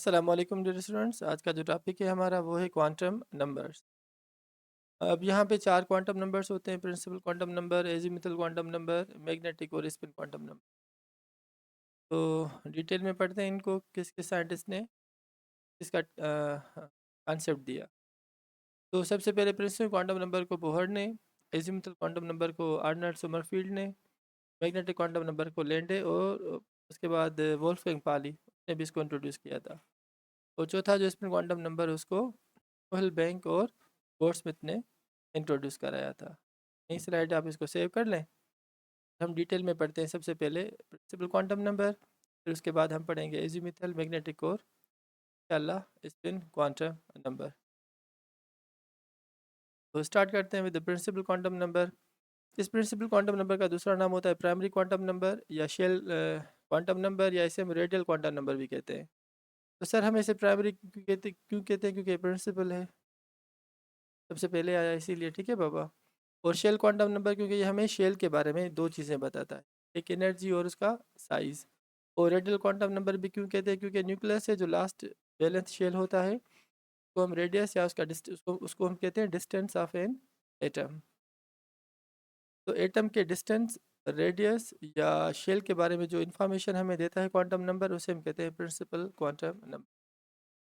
अस्सलाम वालेकुम dear students. आज का जो टॉपिक है हमारा वो है क्वांटम नंबर्स। अब यहाँ पे चार क्वांटम नंबर्स होते हैं: principal quantum number, azimuthal quantum number, magnetic और स्पिन क्वांटम नंबर। तो डिटेल में पढ़ते हैं इनको, किस किस साइंटिस्ट ने इसका कॉन्सेप्ट दिया। तो सबसे पहले प्रिंसिपल क्वांटम नंबर को बोहर ने, एजीमुथल क्वांटम नंबर को आर्नल्ड समरफील्ड ने, मैग्नेटिक क्वांटम नंबर को लैंडे और उसके बाद वोल्फगैंग पाली ने भी इसको इंट्रोड्यूस किया था। और चौथा जो स्पिन क्वांटम नंबर उसको वेल बैंक और गोल्डस्मिथ ने इंट्रोड्यूस कराया था। नई स्लाइड आप इसको सेव कर लें। हम डिटेल में पढ़ते हैं। सबसे पहले प्रिंसिपल क्वांटम नंबर, फिर उसके बाद हम पढ़ेंगे एजीमुथल, मैग्नेटिक और इंशाल्लाह स्पिन क्वांटम नंबर। तो स्टार्ट करते हैं with the principal quantum number. इस प्रिंसिपल क्वांटम नंबर का दूसरा नाम होता है प्राइमरी क्वांटम नंबर या शेल क्वांटम नंबर, या इसे हम रेडियल क्वांटम नंबर भी कहते हैं। तो सर हम इसे प्राइमरी क्यों कहते हैं? क्योंकि प्रिंसिपल है, सबसे पहले आया इसीलिए। ठीक है बाबा। और शेल क्वांटम नंबर क्योंकि ये हमें शेल के बारे में दो चीज़ें बताता है, एक एनर्जी और उसका साइज़। और रेडियल क्वांटम नंबर भी क्यों कहते हैं? क्योंकि न्यूक्लियस से जो लास्ट वैलेंस शेल होता है उसको हम रेडियस या उसका उसको हम कहते हैं डिस्टेंस ऑफ एन एटम। तो एटम के डिस्टेंस, रेडियस या शेल के बारे में जो इन्फॉर्मेशन हमें देता है क्वांटम नंबर, उसे हम कहते हैं प्रिंसिपल क्वांटम नंबर।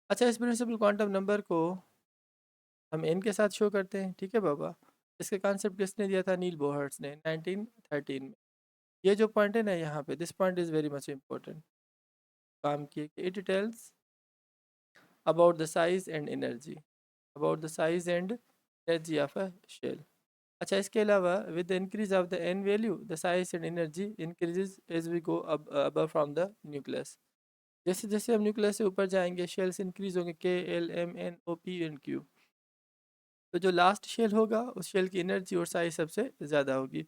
अच्छा, इस प्रिंसिपल क्वांटम नंबर को हम एन के साथ शो करते हैं। ठीक है बाबा। इसके कॉन्सेप्ट किसने दिया था? नील बोहर्ट्ज ने 1913 में। ये जो पॉइंट है ना यहाँ पे, this point is very much important. काम किए कि it tells about the size and energy, about the size and energy of a shell. अच्छा, इसके अलावा with the increase of the N value the size and energy increases as we go above from the nucleus. जैसे जैसे हम nucleus से ऊपर जाएंगे shells increase होंगे, K L M N O P N Q. तो जो लास्ट शेल होगा उस शेल की एनर्जी और साइज सबसे ज़्यादा होगी,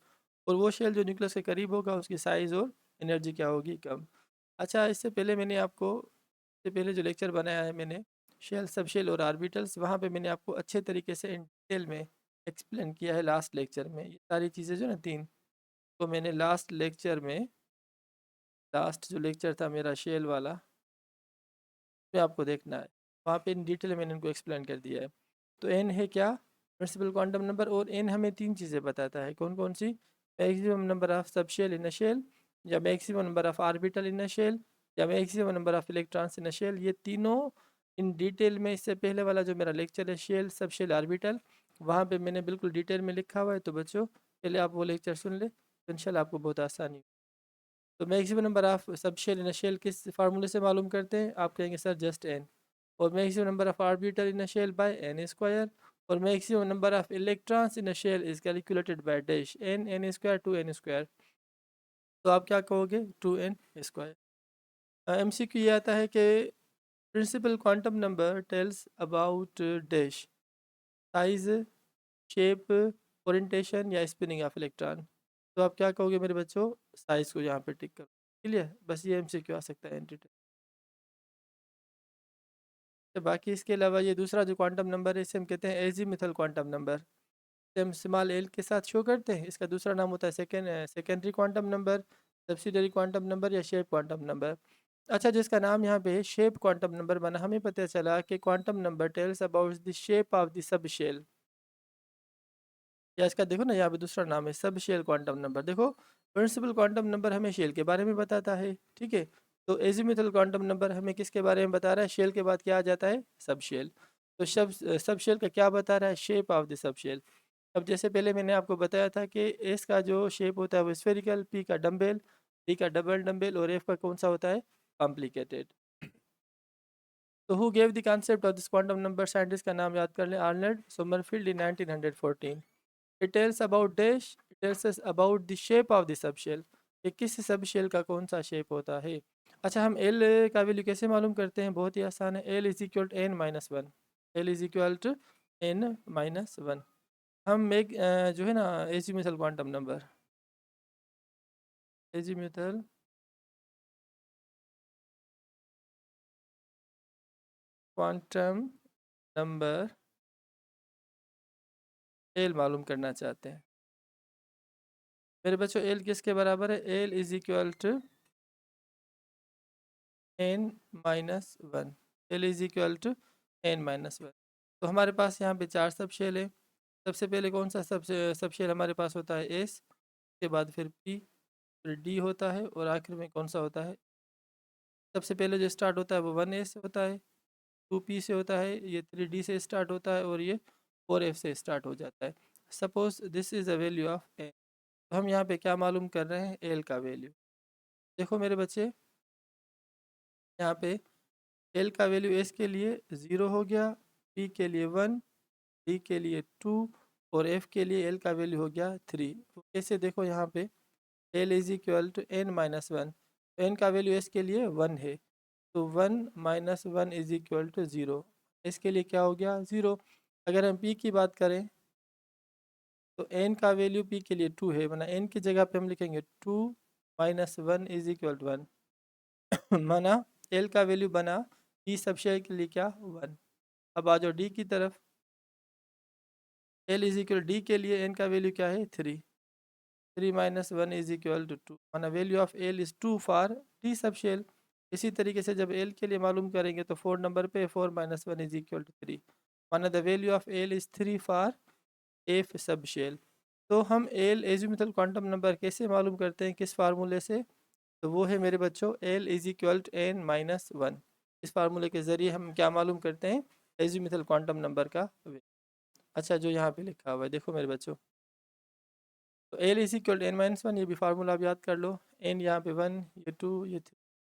और वो शेल जो न्यूक्लियस के करीब होगा उसकी साइज़ और एनर्जी क्या होगी? कम। अच्छा, इससे पहले मैंने आपको, इससे पहले जो लेक्चर बनाया है मैंने शेल, सब शेल और आर्बिटल्स, वहाँ पे मैंने आपको अच्छे तरीके से इन डिटेल में एक्सप्लेन किया है लास्ट लेक्चर में। ये सारी चीज़ें जो ना तीन, तो मैंने लास्ट लेक्चर में, लास्ट जो लेक्चर था मेरा शेल वाला, पे आपको देखना है, वहाँ पे इन डिटेल मैंने इनको एक्सप्लेन कर दिया है। तो एन है क्या? Principal quantum number. और एन हमें तीन चीज़ें बताता है। कौन कौन सी? Maximum number of sub shell in a shell, या maximum number of orbital in a shell, या maximum number of electrons in a shell. ये तीनों इन डिटेल में, इससे पहले वाला जो मेरा लेक्चर है शेल, सब शेल, आर्बिटल, वहाँ पे मैंने बिल्कुल डिटेल में लिखा हुआ है। तो बच्चों पहले आप वो लेक्चर सुन ले, तो इंशाल्लाह आपको बहुत आसानी। तो maximum number of sub shell in a shell किस फार्मूले से मालूम करते हैं? आप कहेंगे सर जस्ट एन। और maximum number of orbital in a shell by n square. और maximum number of electrons in a shell is calculated by dash n, n square, two n square. तो आप क्या कहोगे? Two n square. M C Q ये आता है कि principal quantum number tells about dash size, shape, orientation या spinning of electron. तो आप क्या कहोगे मेरे बच्चों? साइज को यहाँ पे टिक करो। क्लियर? बस ये एम सी क्यू आ सकता है एंटी। तो बाकी इसके अलावा ये दूसरा जो क्वांटम नंबर है इसे हम कहते हैं एजीमुथल क्वांटम नंबर। इसे हम स्मॉल एल के साथ शो करते हैं। इसका दूसरा नाम होता है secondary quantum number, subsidiary quantum number या शेप क्वांटम नंबर। अच्छा, जिसका नाम यहाँ पे शेप क्वांटम नंबर बना, हमें पता चला कि quantum number tells about the shape of the sub shell. या इसका देखो ना, यहाँ पे दूसरा नाम है सब शेल क्वांटम नंबर। देखो, प्रिंसिपल क्वांटम नंबर हमें शेल के बारे में बताता है, ठीक है। तो एजीमुथल क्वांटम नंबर हमें किसके बारे में बता रहा है? शेल के बाद क्या आ जाता है? सब शेल। तो सब शेल का क्या बता रहा है? Shape of the sub shell. अब जैसे पहले मैंने आपको बताया था कि एस का जो शेप होता है वो स्फेरिकल, पी का डम्बेल, डी का डबल डम्बेल, और एफ का कौन सा होता है? कॉम्प्लिकेटेड। तो who gave the concept of this quantum number? Scientist का नाम याद कर लें, Arnold Sommerfeld in 1914। It tells about dash, it tells us about the shape of the sub shell, कि किस सब शेल का कौन सा शेप होता है। अच्छा, हम एल का वैल्यू कैसे मालूम करते हैं? बहुत ही आसान है। L is equal to N minus one. L is equal to N minus one. हम एक जो है ना azimuthal quantum number, azimuthal quantum number L मालूम करना चाहते हैं। मेरे बच्चों एल किसके बराबर है? L is equal to N minus one. L is equal to n-1। तो हमारे पास यहाँ पे 4 सब शेल है। सबसे पहले कौन सा सब शेल हमारे पास होता है, एस, के बाद फिर पी, फिर डी होता है, और आखिर में कौन सा होता है। सबसे पहले जो स्टार्ट होता है वो 1 ए से होता है, 2 पी से होता है, ये 3 डी से स्टार्ट होता है, और ये 4 एफ से स्टार्ट हो जाता है। Suppose this is the value of a. तो हम यहाँ पे क्या मालूम कर रहे हैं, एल का वैल्यू। देखो मेरे बच्चे, यहाँ पे एल का वैल्यू एस के लिए 0 हो गया, पी के लिए 1, डी के लिए 2, और एफ के लिए एल का वैल्यू हो गया 3। तो कैसे, देखो यहाँ पे L is equal to n-1। N का वैल्यू एस के लिए 1 है, तो 1 - 1 इज इक्वल टू 0। इसके लिए क्या हो गया, 0। अगर हम p की बात करें तो n का वैल्यू p के लिए 2 है, माना n की जगह पे हम लिखेंगे 2 - 1 इज इक्वल टू 1। माना l का वैल्यू बना p सब शेयर के लिए क्या, 1। अब आ जाओ d की तरफ। l इज इक्वल डी के लिए n का वैल्यू क्या है, 3। 3 - 1 इज इक्वल टू 2, माना value of l is 2 for T sub shell. इसी तरीके से जब l के लिए मालूम करेंगे तो 4 नंबर पे 4 - 1 इज इक्वल टू 3, माना the value of l is 3 for F sub shell. तो हम एल एजिमुथल क्वांटम नंबर कैसे मालूम करते हैं, किस फार्मूले से, तो वो है मेरे बच्चों L is equal to n-1। इस फार्मूले के ज़रिए हम क्या मालूम करते हैं, एजिमुथल क्वांटम नंबर का value। अच्छा, जो यहाँ पे लिखा हुआ है देखो मेरे बच्चों, तो L is equal to n-1, ये भी फार्मूला आप याद कर लो। एन यहाँ पे 1, ये 2, ये 3,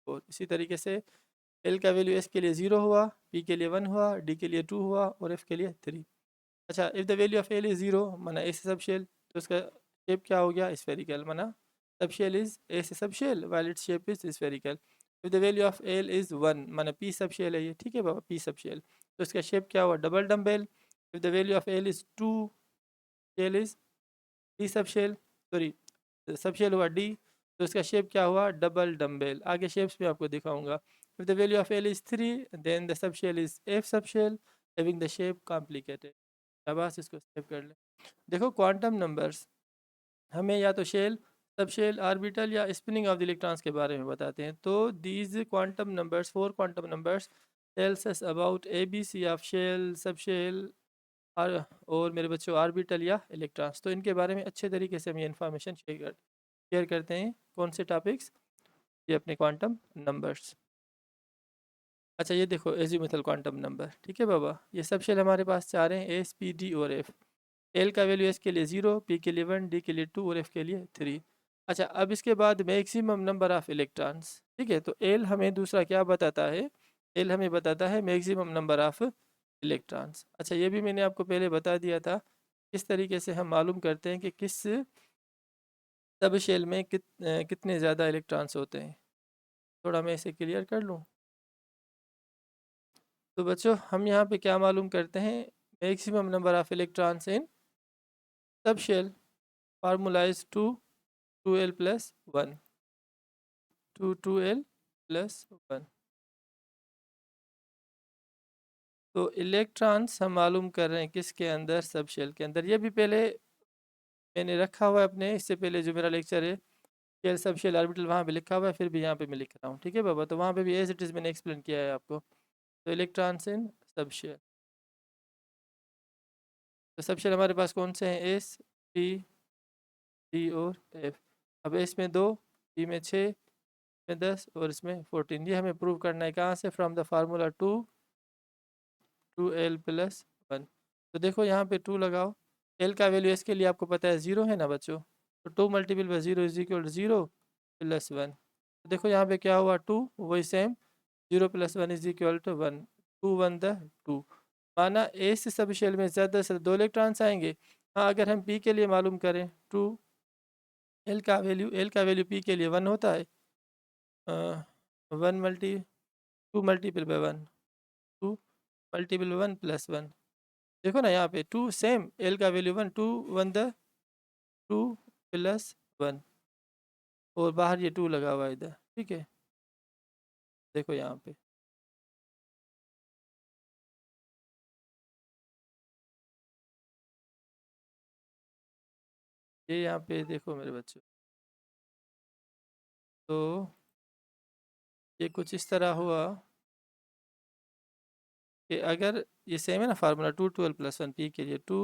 4। इसी तरीके से एल का वैल्यू एस के लिए 0 हुआ, पी के लिए 1 हुआ, डी के लिए 2 हुआ, और एफ के लिए 3। अच्छा, if the value of L is 0, माना ए से सब शेल, तो उसका शेप क्या हो गया, स्फेरिकल। माना सब शेल इज़ ए से sub shell while its shape is spherical. If the value of L is 1, माना पी सब शेल है ये, ठीक है बाबा, पी सब शेल, तो इसका शेप क्या हुआ, double dumbbell. If the value of L is 2, shell is D sub shell, sorry sub shell हुआ डी, तो इसका शेप क्या हुआ, डबल डम्बेल। आगे शेप्स में आपको दिखाऊंगा। If the value of L is 3, then the sub shell is F sub shell having the shape complicated. शाबाश, इसको सेव कर ले। देखो क्वांटम नंबर्स हमें या तो शेल, सब शेल, ऑर्बिटल या स्पिनिंग ऑफ द इलेक्ट्रॉन्स के बारे में बताते हैं। तो these quantum numbers, 4 quantum numbers tells us about ABC of shell, sub shell, और मेरे बच्चों ऑर्बिटल या इलेक्ट्रॉन्स। तो इनके बारे में अच्छे तरीके से हम ये इन्फॉर्मेशन शेयर करते हैं। कौन से टॉपिक्स, ये अपने क्वांटम नंबर्स। अच्छा, ये देखो एजीमुथल क्वांटम नंबर, ठीक है बाबा, ये सब शेल हमारे पास 4 हैं, एस, पी, डी और एफ। एल का वैल्यू एस के लिए 0, पी के लिए 1, डी के लिए 2 और एफ के लिए 3। अच्छा, अब इसके बाद मैक्सिमम नंबर ऑफ इलेक्ट्रॉन्स, ठीक है, तो एल हमें दूसरा क्या बताता है, एल हमें बताता है मैक्सिमम नंबर ऑफ इलेक्ट्रॉन्स। अच्छा, ये भी मैंने आपको पहले बता दिया था किस तरीके से हम मालूम करते हैं कि किस सब शेल में कितने ज़्यादा इलेक्ट्रॉन्स होते हैं। थोड़ा मैं इसे क्लियर कर लूँ। तो बच्चों, हम यहाँ पे क्या मालूम करते हैं, maximum number of electrons in sub shell. Formula is 2l + 1, 2l + 1। तो इलेक्ट्रॉन्स हम मालूम कर रहे हैं किसके अंदर, सब शेल के अंदर। ये भी पहले मैंने रखा हुआ है अपने, इससे पहले जो मेरा लेक्चर है शेल, सब शेल, ऑर्बिटल, वहाँ पे लिखा हुआ है, फिर भी यहाँ पे मैं लिख रहा हूँ, ठीक है बाबा। तो वहाँ पे भी एज इट इज़ मैंने एक्सप्लेन किया है आपको। तो इलेक्ट्रॉन्स इन सब शेल, तो सब शेल हमारे पास कौन से हैं, एस, पी, डी और एफ। अब एस में 2, पी में 6, में 10 और इसमें 14। ये हमें प्रूव करना है कहाँ से, फ्रॉम द फार्मूला 2l + 1। तो देखो यहाँ पे 2 लगाओ, एल का वैल्यू इसके लिए आपको पता है 0 है ना बच्चों, तो 2 × 0 इज इक्वल टू 0 + 1। तो देखो यहाँ पे क्या हुआ, 2, वही same, 0 + 1 is equal to 1, 2 1 the 2। माना ए से सब शेल में ज़्यादा से 2 इलेक्ट्रॉन्स आएंगे। हाँ, अगर हम पी के लिए मालूम करें 2, एल का वैल्यू पी के लिए 1 होता है, 1 × 2 × 1, 2 × 1 + 1। देखो ना यहाँ पे 2 सेम, एल का वैल्यू 1, 2 1 द 2 + 1, और बाहर ये 2 लगा हुआ है इधर, ठीक है। देखो यहाँ पे ये यहाँ पे देखो मेरे बच्चों, तो ये कुछ इस तरह हुआ। कि अगर ये सेम है ना फार्मूला 2 2l+1 पी के लिए 2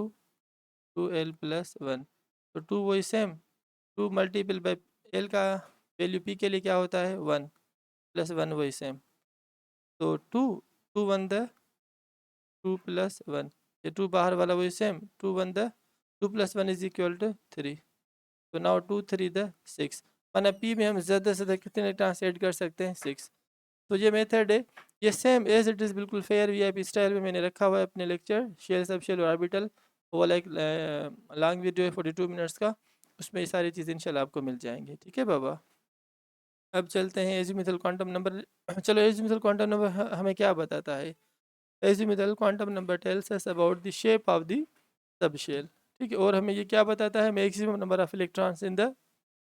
2l+1, तो 2 वही सेम 2 मल्टीपल बाई एल का वैल्यू पी के लिए क्या होता है 1 + 1 वही सेम, तो 2 2 1 द 2 + 1, ये 2 बाहर वाला वही same 2 1 the 2 + 1 is equal to 3, तो नाउ 2 3 द 6, माना पी में हम ज़्यादा से ज़्यादा कितने ट्रांस ऐड कर सकते हैं 6। तो ये मेथड है, ये सेम एज इट इज़ बिल्कुल फेयर वीआईपी स्टाइल में मैंने रखा हुआ है अपने लेक्चर शेल सब शेल और ऑर्बिटल, वो वाला एक लॉन्ग वीडियो है 42 मिनट्स का, उसमें ये सारी चीज़ें इंशाल्लाह आपको मिल जाएंगी। ठीक है बाबा, अब चलते हैं एजीमुथल क्वांटम नंबर। चलो एजीमुथल क्वांटम नंबर हमें क्या बताता है? Azimuthal quantum number tells us about the shape of the sub shell. ठीक है, और हमें ये क्या बताता है? Maximum number of electrons in the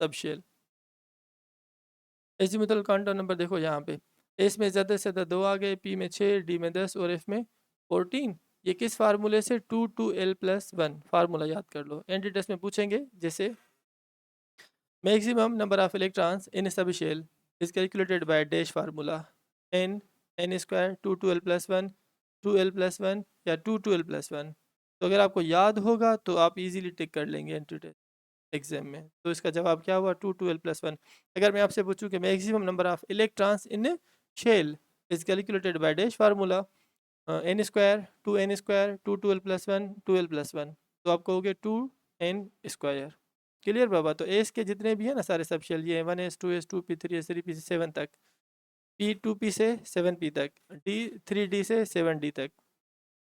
sub shell. Azimuthal quantum number देखो यहाँ पे, एस में ज़्यादा से ज़्यादा 2 आ गए, पी में 6, डी में 10 और एफ में 14। ये किस फार्मूले से? 2 2l+1 फार्मूला याद कर लो, एंटी टेस्ट में पूछेंगे। जैसे maximum number of electrons in sub shell is calculated by dash formula n square 2 2l+1 2l+1 या 2 2l+1। तो अगर आपको याद होगा तो आप इजीली टिक कर लेंगे एंटी टेस्ट एग्जाम में। तो इसका जवाब क्या हुआ? 2 2l+1। अगर मैं आपसे पूछूं कि maximum number of electrons in shell is calculated by dash formula n square 2n square 2 2l+1 2l+1, तो आप कहोगे 2n स्क्वायर। क्लियर बाबा? तो एस के जितने भी है ना सारे सब शेल, ये 1s 2s 2p 3s 3p से 7 तक, p 2p से 7p तक, d 3d से 7d तक,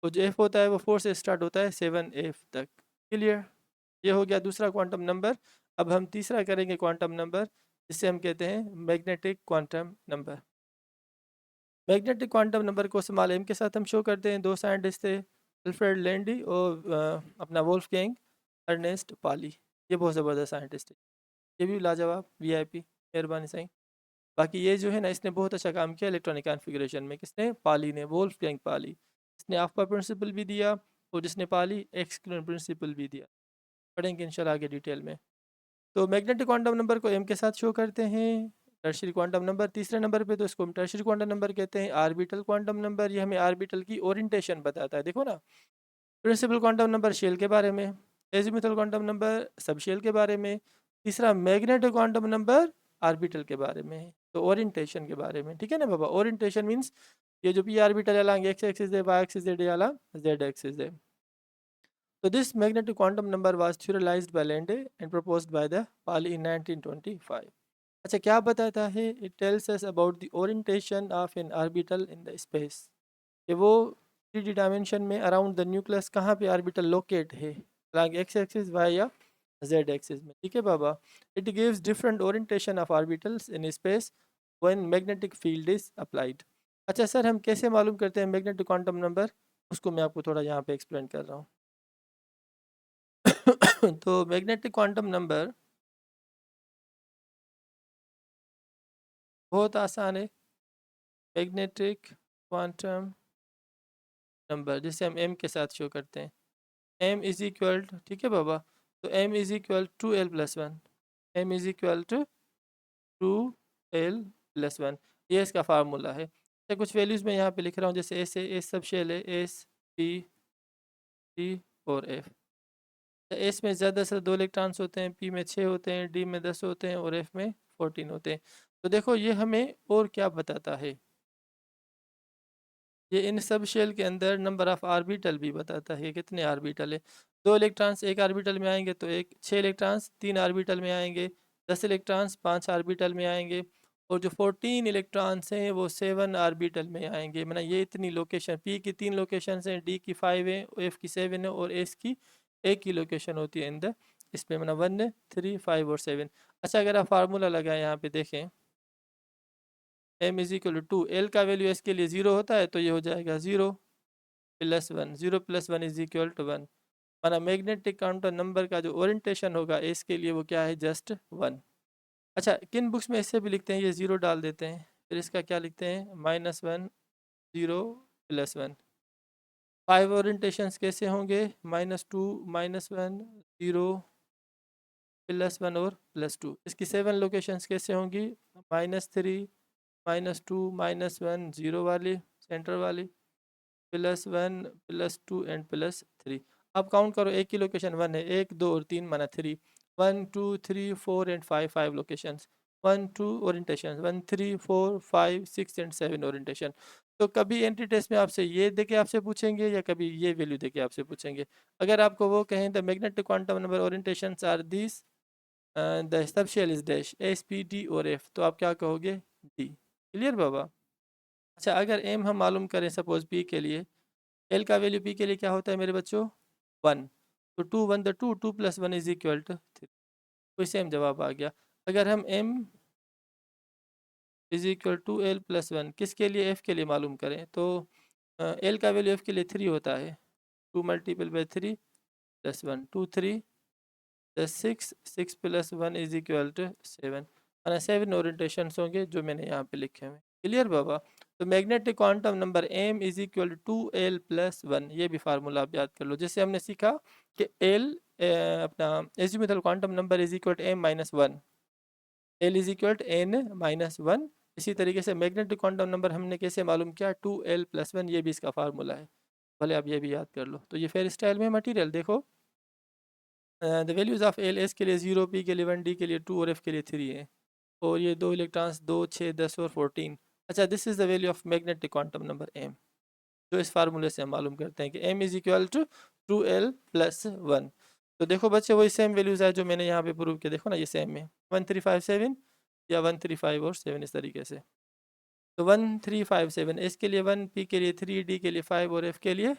और जो f होता है वो 4 से स्टार्ट होता है 7f तक। क्लियर? ये हो गया दूसरा क्वांटम नंबर। अब हम तीसरा करेंगे क्वांटम नंबर, जिसे हम कहते हैं magnetic quantum number. Magnetic quantum number को स्मॉल m के साथ हम शो करते हैं। दो साइंटिस्ट थे, अल्फ्रेड लैंडी और अपना वोल्फगैंग अर्नेस्ट पाली। ये बहुत ज़बरदस्त साइंटिस्ट है, ये भी लाजवाब वीआईपी, मेहरबानी साईं। बाकी ये जो है ना, इसने बहुत अच्छा काम किया इलेक्ट्रॉनिक कॉन्फ़िगरेशन में। किसने? पाली ने, वोल्फगैंग पाली। इसने आफ्का प्रिंसिपल भी दिया, और जिसने पाली एक्सक्लूजन प्रिंसिपल भी दिया। पढ़ेंगे इंशाल्लाह आगे डिटेल में। तो मैग्नेटिक क्वांटम नंबर को m के साथ शो करते हैं। टर्शियरी क्वांटम नंबर तीसरे नंबर पे, तो इसको हम टर्शियरी क्वांटम नंबर कहते हैं। ऑर्बिटल क्वांटम नंबर, ये हमें ऑर्बिटल की ओरिएंटेशन बताता है। देखो ना, प्रिंसिपल क्वांटम नंबर शेल के बारे में, azimuthal quantum number sub shell के बारे में, तीसरा मैग्नेटिक क्वांटम नंबर ऑर्बिटल के बारे में, तो ओरिएंटेशन के बारे में। ठीक है ना बाबा? ओरिएंटेशन मींस ये जो P orbital along x axis है, वाई एक्सिस है, अलॉन्ग जेड एक्सिस है। So this magnetic quantum number was theorized by Lande and proposed by the Pauli in 1925. अच्छा, क्या बताता है? It tells us about the orientation of an orbital in the space. कि वो 3D dimension में around the nucleus कहाँ पे orbital locate है, अलॉन्ग एक्स एक्सिस, वाई या जेड एक्सिस में। ठीक है बाबा? It gives different orientation of orbitals in space when magnetic field is applied. अच्छा सर, हम कैसे मालूम करते हैं मैग्नेटिक क्वांटम नंबर? उसको मैं आपको थोड़ा यहाँ पे एक्सप्लेन कर रहा हूँ। तो मैग्नेटिक क्वांटम नंबर बहुत आसान है। मैग्नेटिक क्वांटम नंबर जिसे हम m के साथ शो करते हैं, m इज इक्वल टू, ठीक है बाबा, तो m is equal to l+1, m is equal to 2l+1, ये इसका फार्मूला है। तो कुछ वैल्यूज़ मैं यहाँ पे लिख रहा हूँ, जैसे एस है, एस सब शेल है, एस पी टी और एफ। एस में ज़्यादा से 2 इलेक्ट्रॉन्स होते हैं, पी में 6 होते हैं, डी में 10 होते हैं और एफ में 14 होते हैं। तो देखो ये हमें और क्या बताता है, ये इन सब शेल के अंदर नंबर ऑफ आर्बिटल भी बताता है, कितने आर्बिटल है। 2 इलेक्ट्रॉन्स एक आर्बिटल में आएंगे तो एक, 6 इलेक्ट्रॉन्स 3 आर्बिटल में आएंगे, 10 इलेक्ट्रॉन्स 5 आर्बिटल में आएंगे, और जो 14 इलेक्ट्रॉन्स हैं वो 7 आर्बिटल में आएंगे। मतलब ये इतनी लोकेशन, पी की 3 लोकेशन हैं, डी की 5 है, एफ की 7 है, और एस की एक की लोकेशन होती है इन द इसमें, मतलब 1 3 5 और 7। अच्छा, अगर आप फार्मूला लगाएं यहाँ पे देखें, m is equal to, L का वैल्यू एस के लिए 0 होता है, तो ये हो जाएगा 0+1, 0+1 इज इक्वल टू 1। माना मैग्नेटिक क्वांटम नंबर का जो ओरिएंटेशन होगा एस के लिए वो क्या है? जस्ट 1। अच्छा, किन बुक्स में इससे भी लिखते हैं, ये 0 डाल देते हैं, फिर इसका क्या लिखते हैं? -1 0+1। 5 ओरिएंटेशंस कैसे होंगे? -2 -1 0 +1 और +2। इसकी 7 लोकेशंस कैसे होंगी? -3 -2 -1 0 वाली, सेंटर वाली, +1 +2 एंड +3। अब काउंट करो, एक की लोकेशन 1 है, 1 2 और 3 माना 3, 1 2 3 4 and 5, 5 locations, 1 2 orientation, 1 3 4 5 6 and 7 orientation. तो कभी एंट्री टेस्ट में आपसे ये देके आपसे पूछेंगे या कभी ये वैल्यू देके आपसे पूछेंगे। अगर आपको वो कहें the magnetic quantum number orientations are this, the subshell is dash S P D और एफ, तो आप क्या कहोगे? डी। क्लियर बाबा? अच्छा, अगर एम हम मालूम करें सपोज पी के लिए, एल का वैल्यू पी के लिए क्या होता है मेरे बच्चों? 1। तो 2 1 द 2, 2 + 1 इज इक्वल टू 3। कोई सेम जवाब आ गया। अगर हम M is equal to L plus 1 किसके लिए? एफ के लिए मालूम करें, तो एल का वैल्यू एफ के लिए 3 होता है, 2 multiple by 3 + 1, 2 3 6, 6 + 1 is equal to 7, और 7 ओरिएंटेशन होंगे जो मैंने यहाँ पे लिखे हुए। क्लियर बाबा? तो magnetic quantum number M is equal to L plus 1, ये भी फार्मूला आप याद कर लो। जैसे हमने सीखा कि एल अपना azimuthal quantum number is equal to m-1, L is equal to n-1। इसी तरीके से मैग्नेटिक क्वांटम नंबर हमने कैसे मालूम किया? 2l+1, ये भी इसका फार्मूला है, भले आप ये भी याद कर लो। तो ये फेयर स्टाइल में मटीरियल देखो, the values of L, S के लिए 0, पी के लिए 1, डी के लिए 2 और एफ के लिए 3 है। और ये 2 इलेक्ट्रॉन्स 2 6 10 और 14। अच्छा, this is the value of magnetic quantum number M, जो इस फार्मूले से हम मालूम करते हैं कि M is equal to 2l+1। तो देखो बच्चे, वही सेम वैल्यूज़ है जो मैंने यहाँ पे प्रूव किया, देखो ना ये सेम है, 1357 या 135 और 7 इस तरीके से। तो 1357 एस के लिए 1, पी के लिए 3, डी के लिए 5 और एफ के लिए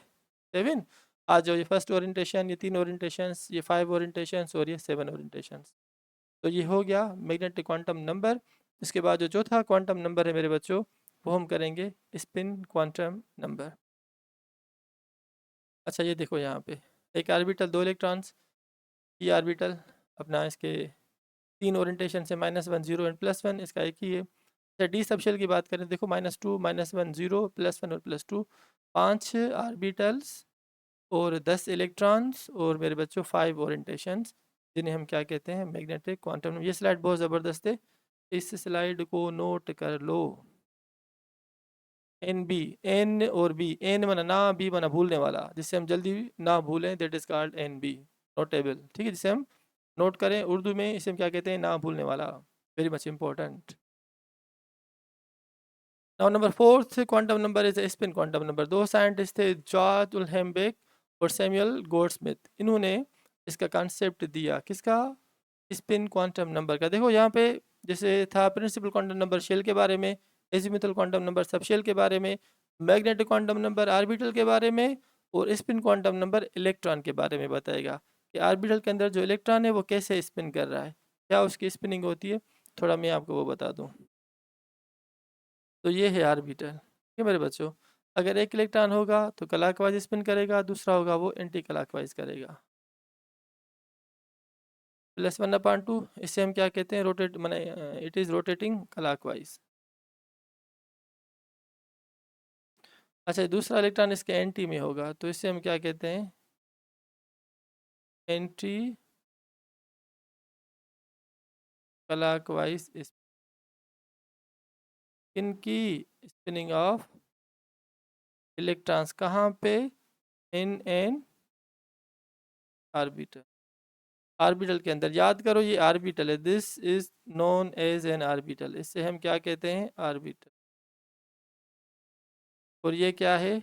7। आ जाओ, ये फर्स्ट ओरिएंटेशन, ये 3 ओरिएंटेशंस, ये 5 ओरिएंटेशंस और ये 7 ओरिएंटेशंस। तो ये हो गया मैग्नेटिक क्वांटम नंबर। इसके बाद जो चौथा क्वांटम नंबर है मेरे बच्चों, वो हम करेंगे स्पिन क्वांटम नंबर। अच्छा, ये देखो यहाँ पे एक ऑर्बिटल, 2 इलेक्ट्रॉन्स, ये ऑर्बिटल अपना इसके 3 ओरिएंटेशन से -1 0 एंड +1, इसका एक ही है। अच्छा, डी सबशेल की बात करें, देखो -2 -1 0 +1 और +2, 5 ऑर्बिटल्स और 10 इलेक्ट्रॉन्स और मेरे बच्चों 5 ओरिएंटेशंस, जिन्हें हम क्या कहते हैं? Magnetic quantum. ये स्लाइड बहुत ज़बरदस्त है, इस स्लाइड को नोट कर लो। एन बी, एन और बी, एन माना ना, बी माना भूलने वाला, जिससे हम जल्दी ना भूलें, that is called N B, notable. ठीक है, जिसे हम नोट करें, उर्दू में इसे हम क्या कहते हैं? ना भूलने वाला, very much important. Now number 4th quantum number is spin quantum number. 2 scientist थे, जॉर्ज उल्हेम्बेक और सैमुअल गोल्डस्मिथ, इन्होंने इसका कॉन्सेप्ट दिया, किसका? स्पिन क्वांटम नंबर का। देखो यहाँ पे जैसे था प्रिंसिपल क्वांटम नंबर शेल के बारे में, एजीमुथल क्वांटम नंबर सबशेल के बारे में, मैग्नेटिक क्वांटम नंबर ऑर्बिटल के बारे में, और स्पिन क्वांटम नंबर इलेक्ट्रॉन के बारे में बताएगा कि ऑर्बिटल के अंदर जो इलेक्ट्रॉन है वो कैसे स्पिन कर रहा है, क्या उसकी स्पिनिंग होती है। थोड़ा मैं आपको वो बता दूँ। तो ये है ऑर्बिटल। ठीक है मेरे बच्चों, अगर एक इलेक्ट्रॉन होगा तो क्लॉकवाइज स्पिन करेगा, दूसरा होगा वो एंटी क्लॉकवाइज करेगा। +1/2, इसे हम क्या कहते हैं? रोटेट माने इट इज़ रोटेटिंग क्लॉकवाइज। अच्छा, दूसरा इलेक्ट्रॉन इसके एंटी में होगा, तो इसे हम क्या कहते हैं? Anti clockwise. इनकी स्पिनिंग ऑफ इलेक्ट्रॉन्स कहाँ पे? In an orbital. ऑर्बिटल के अंदर, याद करो ये ऑर्बिटल है, this is known as an orbital, इससे हम क्या कहते हैं? ऑर्बिटल। और ये क्या है?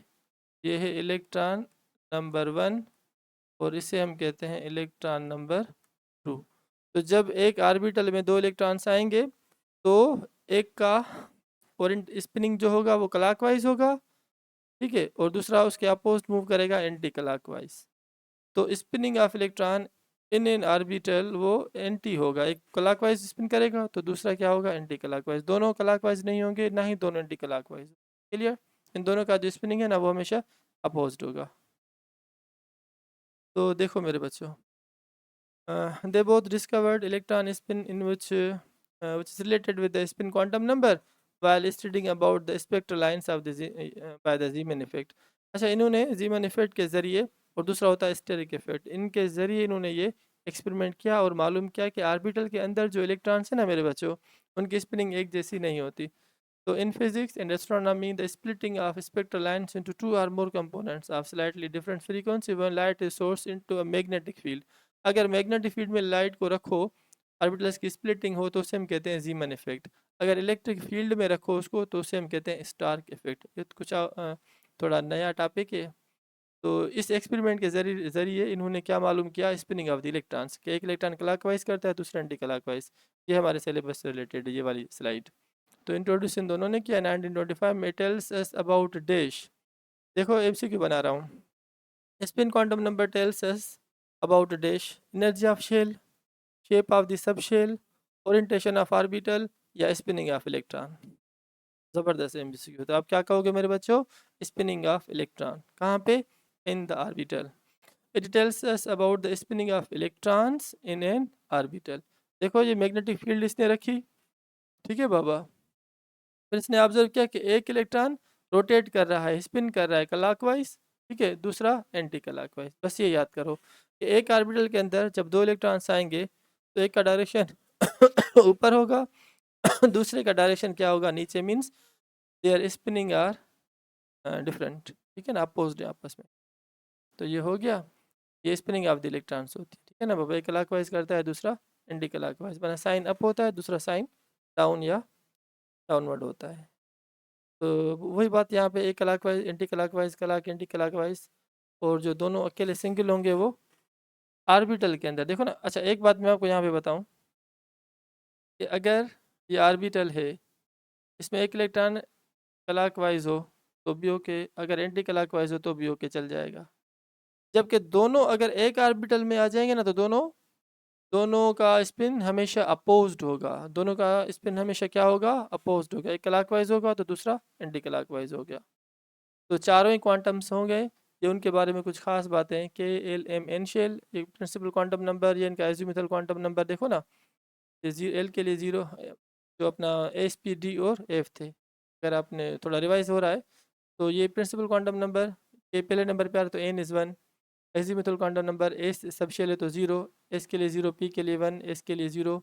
ये है इलेक्ट्रॉन नंबर 1, और इसे हम कहते हैं इलेक्ट्रॉन नंबर 2। तो जब एक ऑर्बिटल में 2 इलेक्ट्रॉन्स आएंगे तो एक का ओरिएंट स्पिनिंग जो होगा वो क्लॉकवाइज होगा, ठीक है, और दूसरा उसके अपोजिट मूव करेगा, एंटी क्लॉकवाइज। तो spinning of electron in an orbital वो एंटी होगा, एक क्लॉकवाइज स्पिन करेगा तो दूसरा क्या होगा? Anti clockwise. दोनों क्लॉकवाइज नहीं होंगे, ना ही दोनों एंटी क्लॉकवाइज। क्लियर? इन दोनों का जो स्पिनिंग है ना वो हमेशा अपोजिट होगा। तो देखो मेरे बच्चों, they both discovered electron spin in which is related with the spin quantum number while studying about the spectral lines of the by the Zeeman effect। अच्छा, इन्होंने जीमन इफेक्ट के ज़रिए, और दूसरा होता है स्टेरिक इफेक्ट, इनके ज़रिए इन्होंने ये एक्सपेरिमेंट किया और मालूम किया कि ऑर्बिटल के अंदर जो इलेक्ट्रॉन्स है ना मेरे बच्चों, उनकी स्पिनिंग एक जैसी नहीं होती। So in physics and astronomy, the splitting of spectral lines into two or more components of slightly different frequency when light is sourced into a magnetic field. अगर मैग्नेटिक फील्ड में लाइट को रखो, orbitals की splitting हो, तो उसे हम कहते हैं जीमन इफेक्ट। अगर इलेक्ट्रिक फील्ड में रखो उसको, तो उसे हम कहते हैं स्टार्क इफेक्ट। ये तो कुछ थोड़ा नया टॉपिक है। तो इस एक्सपेरिमेंट के जरिए इन्होंने क्या मालूम किया, स्पिनिंग ऑफ द इलेक्ट्रॉन्स, कि एक इलेक्ट्रॉन क्लॉकवाइज करता है, दूसरा एंटी क्लॉकवाइज। ये हमारे सिलेबस से रिलेटेड है ये वाली स्लाइड। तो इंट्रोड्यूस इन दोनों ने किया 1925 में। Tells us about dash. देखो एमसीक्यू बना रहा हूँ। Spin quantum number tells us about dash, energy of shell, shape of the sub shell, orientation of orbital, या स्पिनिंग ऑफ इलेक्ट्रॉन। ज़बरदस्त एमसीक्यू। तो आप क्या कहोगे मेरे बच्चों? स्पिनिंग ऑफ इलेक्ट्रॉन कहाँ पे? In the orbital. It tells us about the spinning of electrons in an orbital। देखो ये मैग्नेटिक फील्ड इसने रखी, ठीक है बाबा। फिर इसने ऑब्जर्व किया कि एक इलेक्ट्रॉन रोटेट कर रहा है, स्पिन कर रहा है क्लॉकवाइज, ठीक है, दूसरा एंटी क्लॉकवाइज। बस ये याद करो कि एक ऑर्बिटल के अंदर जब दो इलेक्ट्रॉन्स आएंगे, तो एक का डायरेक्शन ऊपर होगा, दूसरे का डायरेक्शन क्या होगा? नीचे। Means their spinning are different, ठीक है ना, अपोज्ड है आपस में। तो ये हो गया, ये स्पिनिंग ऑफ द इलेक्ट्रॉन्स होती है, ठीक है ना बाबा। एक क्लॉकवाइज करता है, दूसरा एंटी क्लॉकवाइज। बना साइन अप होता है, दूसरा साइन डाउन या डाउनवर्ड होता है। तो वही बात यहाँ पे, एक clockwise anti clockwise, clock anti clockwise. और जो दोनों अकेले सिंगल होंगे वो ऑर्बिटल के अंदर। देखो ना, अच्छा एक बात मैं आपको यहाँ पे बताऊँ कि अगर ये ऑर्बिटल है, इसमें एक इलेक्ट्रॉन क्लॉकवाइज हो तो भी ओके, अगर एंटी क्लॉकवाइज हो तो भी ओके, चल जाएगा। जबकि दोनों अगर एक ऑर्बिटल में आ जाएंगे ना, तो दोनों दोनों का स्पिन हमेशा अपोज्ड होगा। दोनों का स्पिन हमेशा क्या होगा? अपोज्ड होगा। एक क्लॉकवाइज होगा तो दूसरा एंटी क्लॉकवाइज हो गया। तो चारों ही क्वांटम्स होंगे। ये उनके बारे में कुछ खास बातें, के एल एम एन शेल, ये प्रिंसिपल क्वांटम नंबर, ये इनका एजीमुथल क्वांटम नंबर। देखो ना, ये एल के लिए 0, जो अपना एस पी डी और एफ थे। अगर आपने थोड़ा रिवाइज हो रहा है तो ये प्रिंसिपल क्वांटम नंबर के पहले नंबर पे आ रहा है, तो N is 1। Azimuthal quantum number S sub shell है तो 0, एस के लिए 0, पी के लिए 1, एस के लिए 0,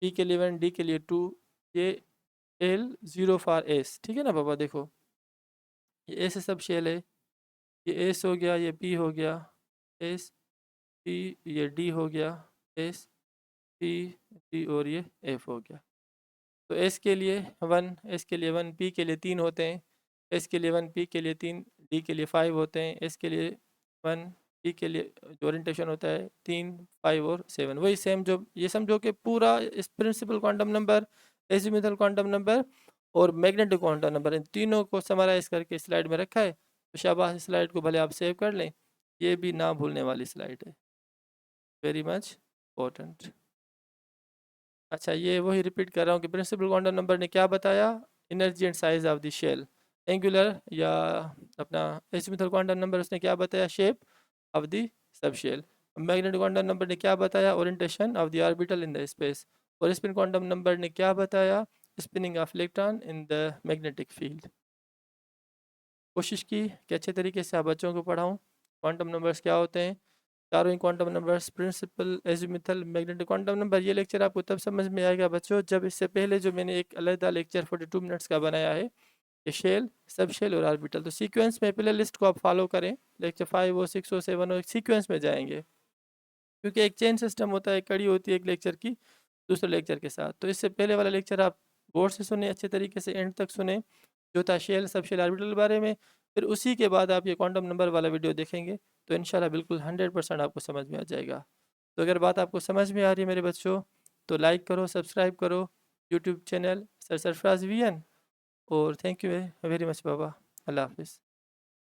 पी के लिए 1, डी के लिए 2। ये एल 0 फॉर एस, ठीक है ना बाबा। देखो ये एस सब शेल है, ये एस हो गया, ये पी हो गया, एस पी, ये डी हो गया, एस पी डी, और ये एफ हो गया। तो एस के लिए 1, एस के लिए 1, पी के लिए 3 होते हैं, एस के लिए 1, पी के लिए 3, डी के लिए 5 होते हैं, एस के लिए 1, पी के लिए जो ओरिएंटेशन होता है 3, 5 और 7। वही सेम, जो ये समझो कि पूरा इस principal quantum number, azimuthal quantum number और मैग्नेटिक क्वांटम नंबर, इन तीनों को समराइज करके स्लाइड में रखा है। तो शाबाश, स्लाइड को भले आप सेव कर लें, ये भी ना भूलने वाली स्लाइड है, वेरी मच इम्पोर्टेंट। अच्छा, ये वही रिपीट कर रहा हूँ कि प्रिंसिपल क्वांटम नंबर ने क्या बताया? Energy and size of the shell. Angular या अपना एजीमुथल क्वांटम नंबर, उसने क्या बताया? Shape of the sub shell. Magnetic quantum number ने क्या बताया? Orientation of the orbital in the space. और स्पिन क्वांटम नंबर ने क्या बताया? Spinning of electron in the magnetic field. कोशिश की कि अच्छे तरीके से आप बच्चों को पढ़ाऊँ। क्वांटम नंबर्स क्या होते हैं, चारों ही quantum numbers, principal, azimuthal, magnetic quantum number. ये लेक्चर आपको तब समझ में आएगा बच्चों, जब इससे पहले जो मैंने एक अलग लेक्चर 42 मिनट्स का बनाया है, ये शेल, सब शेल और ऑर्बिटल। तो सीक्वेंस में पहले लिस्ट को आप फॉलो करें, लेक्चर 5 हो, 6 हो, 7 हो, सीक्वेंस में जाएंगे, क्योंकि एक चेन सिस्टम होता है, कड़ी होती है एक लेक्चर की दूसरे लेक्चर के साथ। तो इससे पहले वाला लेक्चर आप गौर से सुने, अच्छे तरीके से एंड तक सुने, जो था शेल, सब शेल, ऑर्बिटल के बारे में। फिर उसी के बाद आप ये क्वांटम नंबर वाला वीडियो देखेंगे, तो इंशाल्लाह बिल्कुल 100% आपको समझ में आ जाएगा। तो अगर बात आपको समझ में आ रही है मेरे बच्चों, तो लाइक करो, सब्सक्राइब करो YouTube channel sir Sarfaraz VN. और थैंक यू वेरी मच बाबा। अल्लाह हाफिज़।